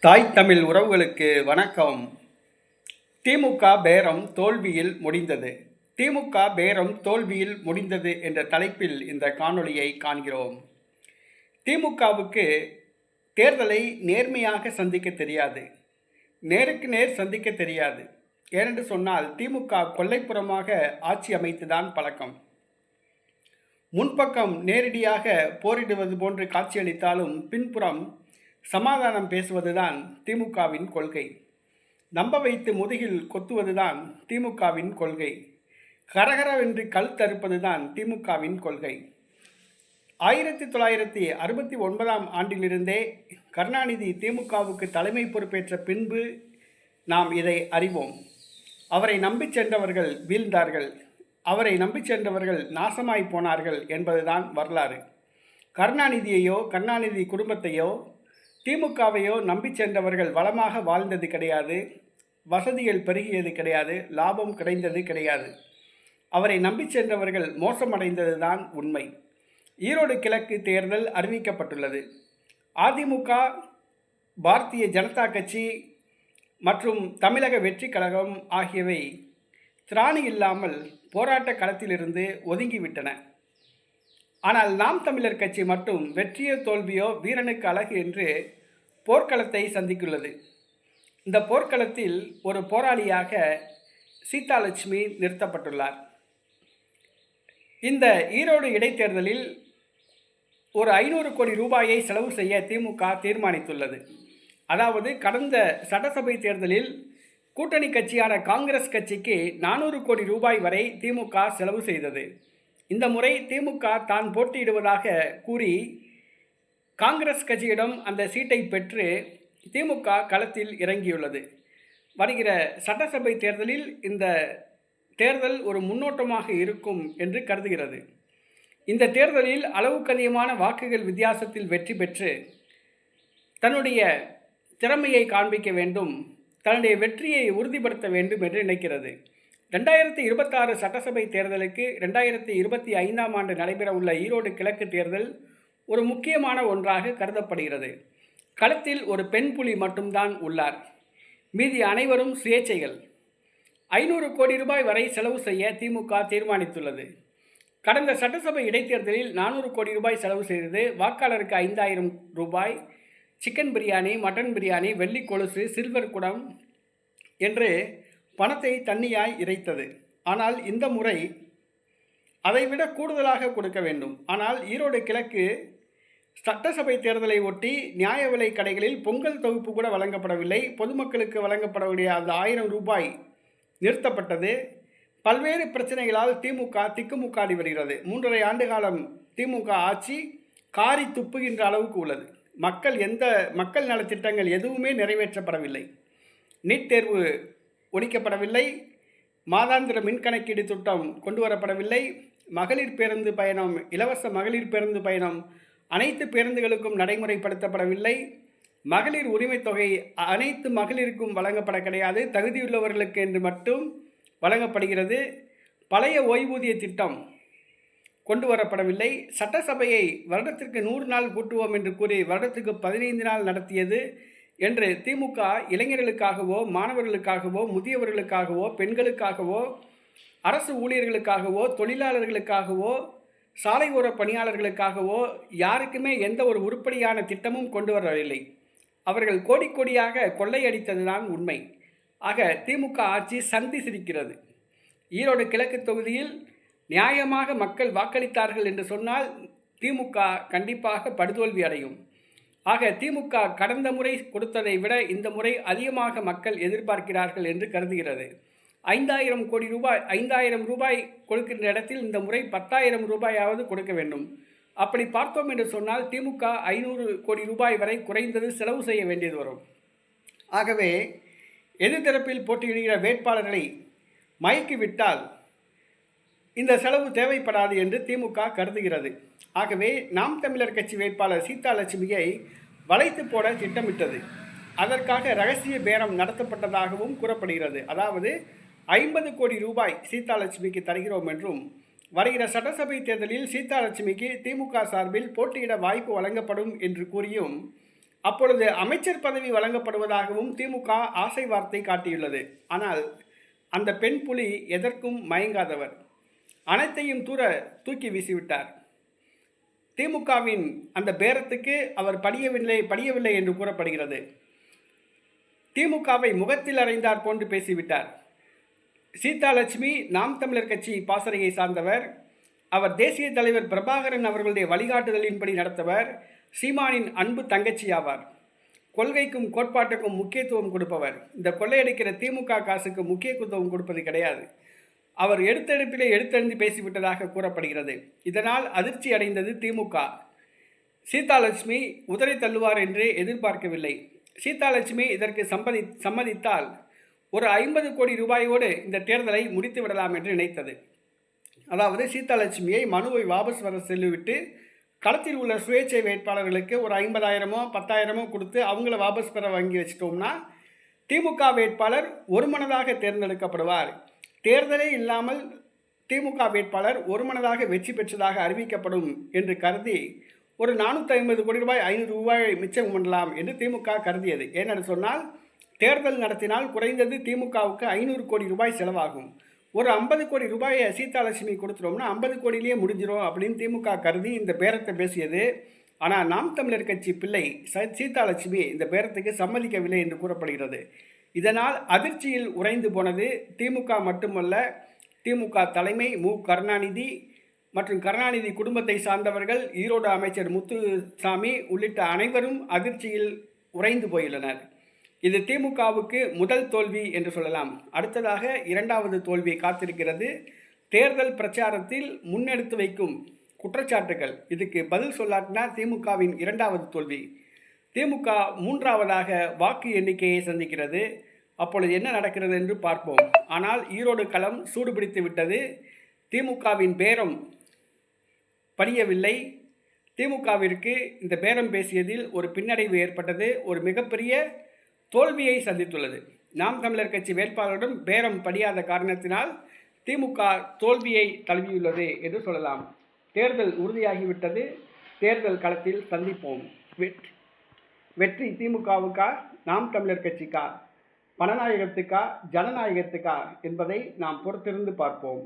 தாய் தமிழ் உறவுகளுக்கு வணக்கம். திமுக பேரம் தோல்வியில் முடிந்தது. திமுக பேரம் தோல்வியில் முடிந்தது என்ற தலைப்பில் இந்த காணொளியை காண்கிறோம். திமுகவுக்கு தேர்தலை நேர்மையாக சந்திக்க தெரியாது, நேருக்கு நேர் சந்திக்க தெரியாது. ஏனென்று சொன்னால் திமுக கொல்லைப்புறமாக ஆட்சி அமைத்துதான் பழக்கம். முன்பக்கம் நேரடியாக போரிடுவது போன்று காட்சியளித்தாலும் பின்புறம் சமாதானம் பேசுவதுதான் திமுகவின் கொள்கை. நம்ப வைத்து முதுகில் கொத்துவதுதான் திமுகவின் கொள்கை. கரகரவென்று கல் தருப்பதுதான் திமுகவின் கொள்கை. 1969 ஆண்டிலிருந்தே கருணாநிதி திமுகவுக்கு தலைமை பொறுப்பேற்ற பின்பு நாம் இதை அறிவோம். அவரை நம்பி சென்றவர்கள் வீழ்ந்தார்கள், அவரை நம்பி சென்றவர்கள் நாசமாய் போனார்கள் என்பதுதான் வரலாறு. கருணாநிதியையோ கருணாநிதி குடும்பத்தையோ திமுகவையோ நம்பி சென்றவர்கள் வளமாக வாழ்ந்தது கிடையாது, வசதிகள் பெருகியது கிடையாது, லாபம் கிடைந்தது கிடையாது. அவரை நம்பி சென்றவர்கள் மோசமடைந்தது தான் உண்மை. ஈரோடு கிழக்கு தேர்தல் அறிவிக்கப்பட்டுள்ளது. அதிமுக, பாரதிய ஜனதா கட்சி மற்றும் தமிழக வெற்றி கழகம் ஆகியவை திராணி இல்லாமல் போராட்ட களத்திலிருந்து ஒதுங்கிவிட்டன. ஆனால் நாம் தமிழர் கட்சி மட்டும் வெற்றியோ தோல்வியோ வீரனுக்கு அழகு என்று போர்க்களத்தை சந்தித்துள்ளது. இந்த போர்க்களத்தில் ஒரு போராளியாக சீதாலட்சுமி நிறுத்தப்பட்டுள்ளார். இந்த ஈரோடு இடைத்தேர்தலில் ஒரு 500 கோடி ரூபாயை செலவு செய்ய திமுக தீர்மானித்துள்ளது. அதாவது கடந்த சட்டசபை தேர்தலில் கூட்டணி கட்சியான காங்கிரஸ் கட்சிக்கு 400 கோடி ரூபாய் வரை திமுக செலவு செய்தது. இந்த முறை திமுக தான் போட்டியிடுவதாக கூறி காங்கிரஸ் கட்சியிடம் அந்த சீட்டை பெற்று திமுக களத்தில் இறங்கியுள்ளது. வருகிற சட்டசபை தேர்தலில் இந்த தேர்தல் ஒரு முன்னோட்டமாக இருக்கும் என்று கருதுகிறது. இந்த தேர்தலில் அளவுக்கு அதிகமான வாக்குகள் வித்தியாசத்தில் வெற்றி பெற்று தன்னுடைய திறமையை காண்பிக்க வேண்டும், தன்னுடைய வெற்றியை உறுதிப்படுத்த வேண்டும் என்று நினைக்கிறது. 2026 சட்டசபை தேர்தலுக்கு 2025 ஆண்டு நடைபெற உள்ள ஈரோடு கிழக்கு தேர்தல் ஒரு முக்கியமான ஒன்றாக கருதப்படுகிறது. களத்தில் ஒரு பெண் புலி மட்டும்தான் உள்ளார், மீதி அனைவரும் சுயேச்சைகள். 500 கோடி ரூபாய் வரை செலவு செய்ய திமுக தீர்மானித்துள்ளது. கடந்த சட்டசபை இடைத்தேர்தலில் 400 கோடி ரூபாய் செலவு செய்தது. வாக்காளருக்கு 5000 ரூபாய், சிக்கன் பிரியாணி, மட்டன் பிரியாணி, வெள்ளி கொலுசு, சில்வர் குடம் என்று பணத்தை தண்ணியாய் இறைத்தது. ஆனால் இந்த முறை அதைவிட கூடுதலாக கொடுக்க வேண்டும். ஆனால் ஈரோடு கிழக்கு சட்டசபை தேர்தலை ஒட்டி நியாய விலை கடைகளில் பொங்கல் தொகுப்பு கூட வழங்கப்படவில்லை. பொதுமக்களுக்கு வழங்கப்படக்கூடிய அந்த 1000 ரூபாய் நிறுத்தப்பட்டது. பல்வேறு பிரச்சனைகளால் திமுக திக்குமுக்காடி வருகிறது. 3.5 ஆண்டு காலம் திமுக ஆட்சி காரி துப்புகின்ற அளவுக்கு உள்ளது. மக்கள் நலத்திட்டங்கள் எதுவுமே நிறைவேற்றப்படவில்லை. நீட் தேர்வு ஒழிக்கப்படவில்லை, மாதாந்திர மின்கணக்கீடு திட்டம் கொண்டு வரப்படவில்லை, மகளிர் பேருந்து பயணம், இலவச மகளிர் பேருந்து பயணம் அனைத்து பேருந்துகளுக்கும் நடைமுறைப்படுத்தப்படவில்லை. மகளிர் உரிமை தொகை அனைத்து மகளிருக்கும் வழங்கப்பட கிடையாது, தகுதியுள்ளவர்களுக்கு என்று மட்டும் வழங்கப்படுகிறது. பழைய ஓய்வூதிய திட்டம் கொண்டு வரப்படவில்லை. சட்டசபையை வருடத்திற்கு 100 நாள் கூட்டுவோம் என்று கூறி வருடத்துக்கு 15 நாள் நடத்தியது என்று திமுக இளைஞர்களுக்காகவோ, மாணவர்களுக்காகவோ, முதியவர்களுக்காகவோ, பெண்களுக்காகவோ, அரசு ஊழியர்களுக்காகவோ, தொழிலாளர்களுக்காகவோ, சாலை ஓர பணியாளர்களுக்காகவோ யாருக்குமே எந்த ஒரு உருப்படியான திட்டமும் கொண்டு வரவில்லை. அவர்கள் கோடி கோடியாக கொள்ளையடித்ததுதான் உண்மை. ஆக திமுக ஆட்சி சந்தி சிரிக்கிறது. ஈரோடு கிழக்கு தொகுதியில் நியாயமாக மக்கள் வாக்களித்தார்கள் என்று சொன்னால் திமுக கண்டிப்பாக படுதோல்வி அடையும். ஆக திமுக கடந்த முறை கொடுத்ததை விட இந்த முறை அதிகமாக மக்கள் எதிர்பார்க்கிறார்கள் என்று கருதுகிறது. 5000 ரூபாய் கொடுக்கின்ற இடத்தில் இந்த முறை 10,000 ரூபாயாவது கொடுக்க வேண்டும். அப்படி பார்த்தோம் என்று சொன்னால் திமுக 500 கோடி ரூபாய் வரை குறைந்தது செலவு செய்ய வேண்டியது வரும். ஆகவே எதிர்த்தரப்பில் போட்டியிடுகிற வேட்பாளர்களை மயக்கிவிட்டால் இந்த செலவு தேவைப்படாது என்று திமுக கருதுகிறது. ஆகவே நாம் தமிழர் கட்சி வேட்பாளர் சீதாலட்சுமியை வளைத்து போட திட்டமிட்டது. அதற்காக இரகசிய பேரம் நடத்தப்பட்டதாகவும் கூறப்படுகிறது. அதாவது 50 கோடி ரூபாய் சீதாலட்சுமிக்கு தருகிறோம் என்றும், வருகிற சட்டசபை தேர்தலில் சீதாலட்சுமிக்கு திமுக சார்பில் போட்டியிட வாய்ப்பு வழங்கப்படும் என்று கூறியும் அப்பொழுது அமைச்சர் பதவி வழங்கப்படுவதாகவும் திமுக ஆசை வார்த்தை காட்டியுள்ளது. ஆனால் அந்த பெண் புலி எதற்கும் மயங்காதவர். அனைத்தையும் தூக்கி வீசிவிட்டார். திமுகவின் அந்த பேரத்துக்கு அவர் படியவில்லை என்று கூறப்படுகிறது. திமுகவை முகத்தில் அறைந்தார் போன்று பேசிவிட்டார். சீதாலட்சுமி நாம் தமிழர் கட்சி பாசறையை சார்ந்தவர். அவர் தேசிய தலைவர் பிரபாகரன் அவர்களுடைய வழிகாட்டுதலின்படி நடத்தவர். சீமானின் அன்பு தங்கச்சி ஆவார். கொள்கைக்கும் கோட்பாட்டுக்கும் முக்கியத்துவம் கொடுப்பவர். இந்த கொள்ளையடிக்கிற திமுக காசுக்கு முக்கியத்துவம் கொடுப்பது கிடையாது. அவர் எடுத்தெடுத்து பேசிவிட்டதாக கூறப்படுகிறது. இதனால் அதிர்ச்சி அடைந்தது திமுக. சீதாலட்சுமி உதறி தள்ளுவார் என்று எதிர்பார்க்கவில்லை. சீதாலட்சுமி இதற்கு சம்மதித்தால் ஒரு 50 கோடி ரூபாயோடு இந்த தேர்தலை முடித்து விடலாம் என்று நினைத்தது. அதாவது சீதாலட்சுமியை மனுவை வாபஸ் வர சொல்லிவிட்டு களத்தில் உள்ள சுயேட்சை வேட்பாளர்களுக்கு ஒரு 50,000மோ 10,000மோ கொடுத்து அவங்கள வாபஸ் பெற வாங்கி வச்சிட்டோம்னா திமுக வேட்பாளர் ஒருமனதாக தேர்ந்தெடுக்கப்படுவார். தேர்தலே இல்லாமல் திமுக வேட்பாளர் ஒருமனதாக வெற்றி பெற்றதாக அறிவிக்கப்படும் என்று கருதி ஒரு 450 கோடி ரூபாய் 500 ரூபாய் மிச்சம் பண்ணலாம் என்று திமுக கருதியது. ஏனென்று சொன்னால் தேர்தல் நடத்தினால் குறைந்தது திமுகவுக்கு 500 கோடி ரூபாய் செலவாகும். ஒரு 50 கோடி ரூபாயை சீதாலட்சுமி கொடுத்துட்டோம்னா 50 கோடியிலேயே முடிஞ்சிடும் அப்படின்னு திமுக கருதி இந்த பேரத்தை பேசியது. ஆனால் நாம் தமிழர் கட்சி பிள்ளை சீதாலட்சுமி இந்த பேரத்துக்கு சம்மதிக்கவில்லை என்று கூறப்படுகிறது. இதனால் அதிர்ச்சியில் உறைந்து போனது திமுக மட்டுமல்ல, திமுக தலைமை மு கருணாநிதி மற்றும் கருணாநிதி குடும்பத்தை சார்ந்தவர்கள், ஈரோடு அமைச்சர் முத்துசாமி உள்ளிட்ட அனைவரும் அதிர்ச்சியில் உறைந்து போயுள்ளனர். இது திமுகவுக்கு முதல் தோல்வி என்று சொல்லலாம். அடுத்ததாக இரண்டாவது தோல்வி காத்திருக்கிறது. தேர்தல் பிரச்சாரத்தில் முன்னெடுத்து வைக்கும் குற்றச்சாட்டுகள் இதுக்கு பதில் சொல்லாட்டினா திமுகவின் இரண்டாவது தோல்வி. திமுக மூன்றாவதாக வாக்கு எண்ணிக்கையை சந்திக்கிறது. அப்பொழுது என்ன நடக்கிறது என்று பார்ப்போம். ஆனால் ஈரோடு களம் சூடுபிடித்து விட்டது. திமுகவின் பேரம் படியவில்லை. திமுகவிற்கு இந்த பேரம் பேசியதில் ஒரு பின்னடைவு ஏற்பட்டது. ஒரு மிகப்பெரிய தோல்வியை சந்தித்துள்ளது. நாம் தமிழர் கட்சி வேட்பாளரிடம் பேரம் படியாத காரணத்தினால் திமுக தோல்வியை தழுவியுள்ளது என்று சொல்லலாம். தேர்தல் உறுதியாகிவிட்டது. தேர்தல் களத்தில் சந்திப்போம். வெற்றி திமுகவுக்கா, நாம் தமிழர் கட்சிக்கா, பணநாயகத்துக்கா, ஜனநாயகத்துக்கா என்பதை நாம் பொறுத்திருந்து பார்ப்போம்.